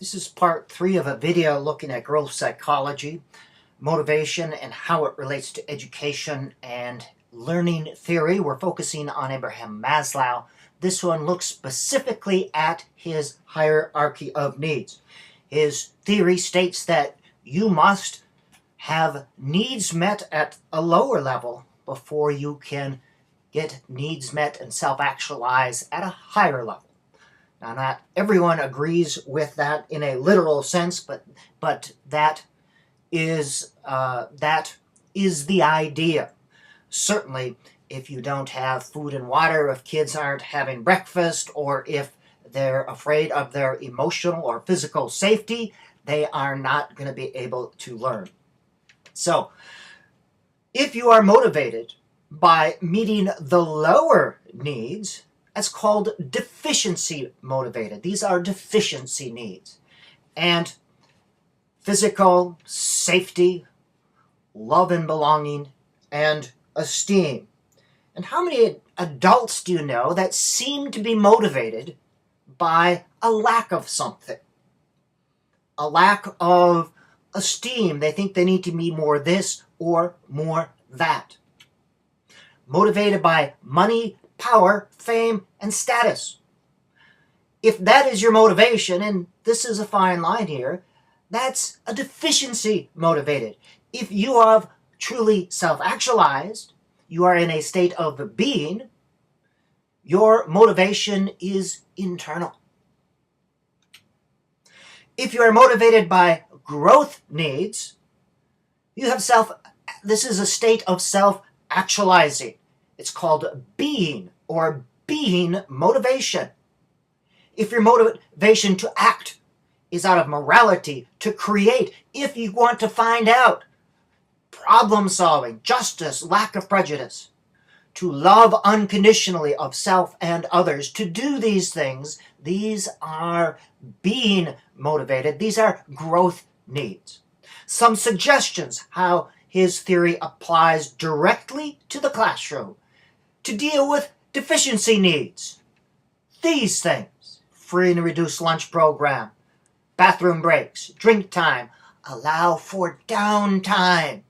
This is part 3 of a video looking at growth psychology, motivation, and how it relates to education and learning theory. We're focusing on Abraham Maslow. This one looks specifically at his hierarchy of needs. His theory states that you must have needs met at a lower level before you can get needs met and self-actualize at a higher level. Now, not everyone agrees with that in a literal sense, but that is the idea. Certainly, if you don't have food and water, if kids aren't having breakfast, or if they're afraid of their emotional or physical safety, they are not going to be able to learn. So, if you are motivated by meeting the lower needs, that's called deficiency motivated. These are deficiency needs. And physical, safety, love and belonging, and esteem. And how many adults do you know that seem to be motivated by a lack of something? A lack of esteem. They think they need to be more this or more that. Motivated by money, power, fame, and status. If that is your motivation, and this is a fine line here, that's a deficiency motivated. If you are truly self-actualized, you are in a state of being, your motivation is internal. If you are motivated by growth needs, you have this is a state of self-actualizing. It's called being or being motivation. If your motivation to act is out of morality, to create, if you want to find out, problem solving, justice, lack of prejudice, to love unconditionally of self and others, to do these things, these are being motivated. These are growth needs. Some suggestions how his theory applies directly to the classroom to deal with deficiency needs. These things: free and reduced lunch program, bathroom breaks, drink time, allow for downtime.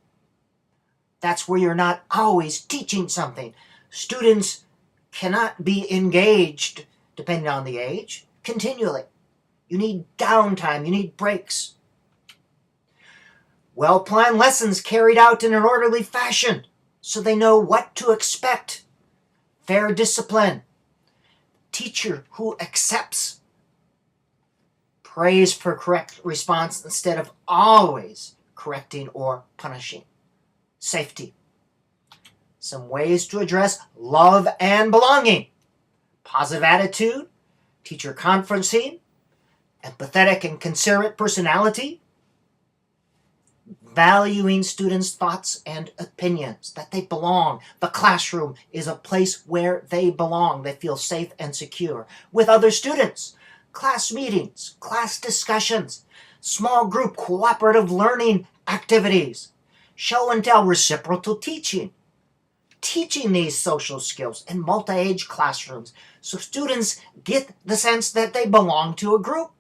That's where you're not always teaching something. Students cannot be engaged, depending on the age, continually. You need downtime, you need breaks. Well-planned lessons carried out in an orderly fashion so they know what to expect. Fair discipline. Teacher who accepts praise for correct response instead of always correcting or punishing. Safety. Some ways to address love and belonging. Positive attitude, teacher conferencing, empathetic and considerate personality, valuing students' thoughts and opinions, that they belong. The classroom is a place where they belong. They feel safe and secure with other students. Class meetings, class discussions, small group cooperative learning activities, show and tell reciprocal teaching. Teaching these social skills in multi-age classrooms so students get the sense that they belong to a group.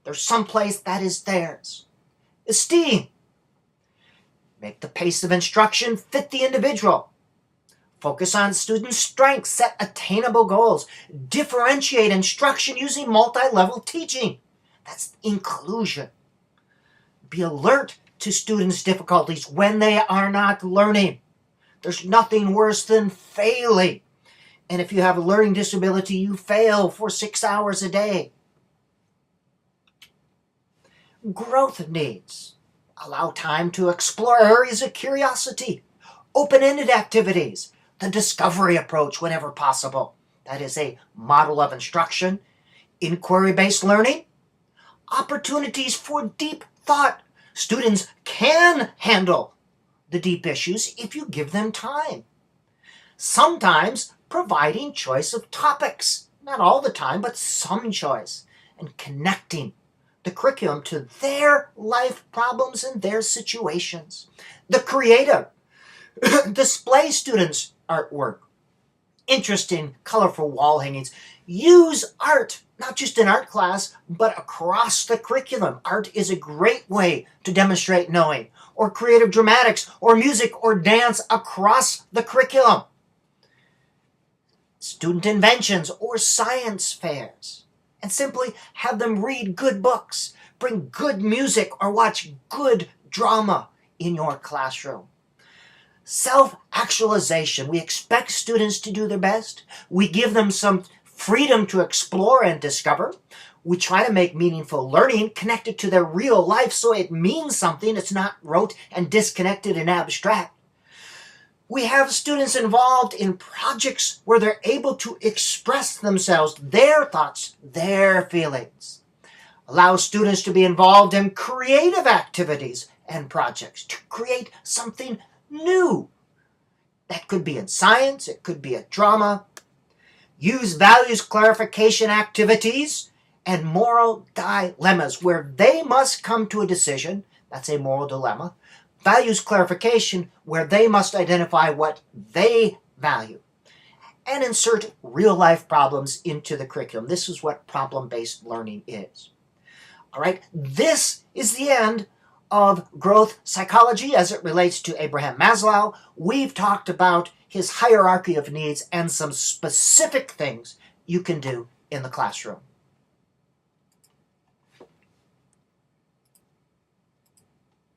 There's someplace that is theirs. Esteem. Make the pace of instruction fit the individual. Focus on students' strengths, set attainable goals. Differentiate instruction using multi-level teaching. That's inclusion. Be alert to students' difficulties when they are not learning. There's nothing worse than failing. And if you have a learning disability, you fail for 6 hours a day. Growth needs. Allow time to explore areas of curiosity, open-ended activities, the discovery approach whenever possible. That is a model of instruction. Inquiry-based learning, opportunities for deep thought. Students can handle the deep issues if you give them time. Sometimes providing choice of topics, not all the time, but some choice, and connecting the curriculum to their life problems and their situations. The creative. Display students' artwork. Interesting, colorful wall hangings. Use art, not just in art class, but across the curriculum. Art is a great way to demonstrate knowing, or creative dramatics, or music, or dance across the curriculum. Student inventions or science fairs, and simply have them read good books, bring good music, or watch good drama in your classroom. Self-actualization. We expect students to do their best. We give them some freedom to explore and discover. We try to make meaningful learning connected to their real life so it means something. It's not rote and disconnected and abstract. We have students involved in projects where they're able to express themselves, their thoughts, their feelings. Allow students to be involved in creative activities and projects to create something new. That could be in science, it could be a drama. Use values clarification activities and moral dilemmas where they must come to a decision. That's a moral dilemma. Values clarification where they must identify what they value. And insert real-life problems into the curriculum. This is what problem-based learning is. All right, this is the end of growth psychology as it relates to Abraham Maslow. We've talked about his hierarchy of needs and some specific things you can do in the classroom.